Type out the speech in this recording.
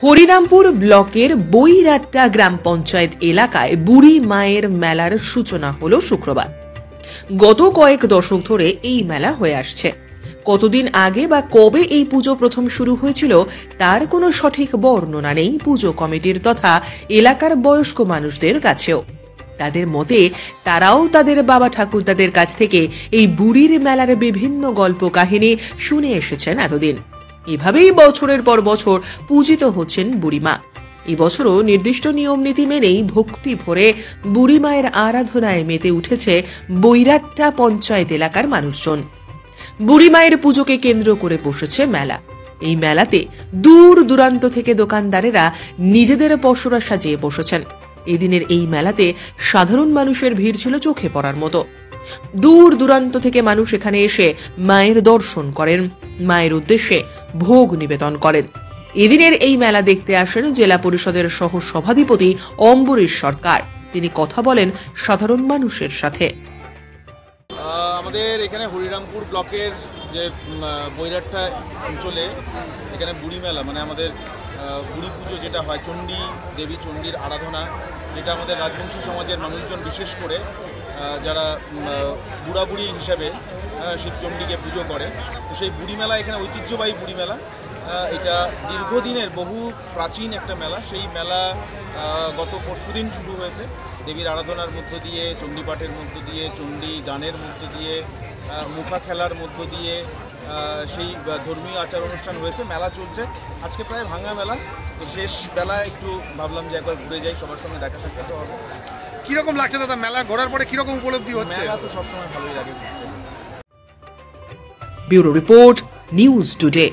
হরিরামপুর ব্লকের বৈরাট্টা গ্রাম পঞ্চায়েত এলাকায় বুড়ি মায়ের মেলার সূচনা হলো শুক্রবার। গত কয়েক দশক ধরে এই মেলা হয়ে আসছে। কতদিন আগে বা কবে এই পুজো প্রথম শুরু হয়েছিল তার কোনো সঠিক বর্ণনা নেই পুজো কমিটির তথা এলাকার বয়স্ক মানুষদের কাছেও। তাদের মতে তারাও তাদের বাবা ঠাকুরদাদের কাছ থেকে এই বুড়ির মেলার বিভিন্ন গল্প কাহিনী শুনে এসেছেন এতদিন। এভাবেই বছরের পর বছর পূজিত হচ্ছেন বুড়িমা। এবছরও নির্দিষ্ট নিয়ম নীতি মেনেই ভক্তি ভরে বুড়ি মায়ের আরাধনায় মেতে উঠেছে বৈরাট্টা পঞ্চায়েত এলাকার মানুষজন। বুড়ি মায়ের পুজোকে কেন্দ্র করে বসেছে মেলা। এই মেলাতে দূর দূরান্ত থেকে দোকানদারেরা নিজেদের পসরা সাজিয়ে বসেছেন। এদিনের এই মেলাতে সাধারণ মানুষের ভিড় ছিল চোখে পড়ার মতো। দূর দূরান্ত থেকে মানুষ এখানে এসে মায়ের দর্শন করেন, মায়ের উদ্দেশ্যে ভোগ নিবেদন করেন। এদিনের এই মেলা দেখতে আসেন জেলা পরিষদের সহ সভাধিপতি অম্বরীশ সরকার। তিনি কথা বলেন সাধারণ মানুষের সাথে। আমাদের এখানে হরিরামপুর ব্লকের যে বৈরাট্টা অঞ্চলে এখানে বুড়ি মেলা মানে আমাদের বুড়ি পুজো যেটা হয়, চণ্ডী দেবী চণ্ডীর আরাধনা, যেটা আমাদের রাজবংশী সমাজের মানুষজন বিশেষ করে যারা বুড়াবুড়ি হিসাবে শিব চণ্ডীকে পুজো করে, তো সেই বুড়ি মেলা এখানে ঐতিহ্যবাহী বুড়ি মেলা। এটা দীর্ঘদিনের বহু প্রাচীন একটা মেলা। সেই মেলা গত পরশুদিন শুরু হয়েছে দেবীর আরাধনার মধ্য দিয়ে, চণ্ডী পাঠের মধ্য দিয়ে, চণ্ডী গানের মধ্য দিয়ে, মুখা খেলার মধ্য দিয়ে সেই ধর্মীয় আচার অনুষ্ঠান হয়েছে। মেলা চলছে আজকে প্রায় ভাঙা মেলা। তো শেষ বেলা একটু ভাবলাম যে একবার ঘুরে যাই, সবার সঙ্গে দেখা সাক্ষাৎ হবে। কিরকম লাগছে দাদা মেলা ঘোরার পরে, কিরকম উপলব্ধি হচ্ছে? মেলা তো সবসময় ভালোই লাগে ঘুরতে। Bureau report, news today.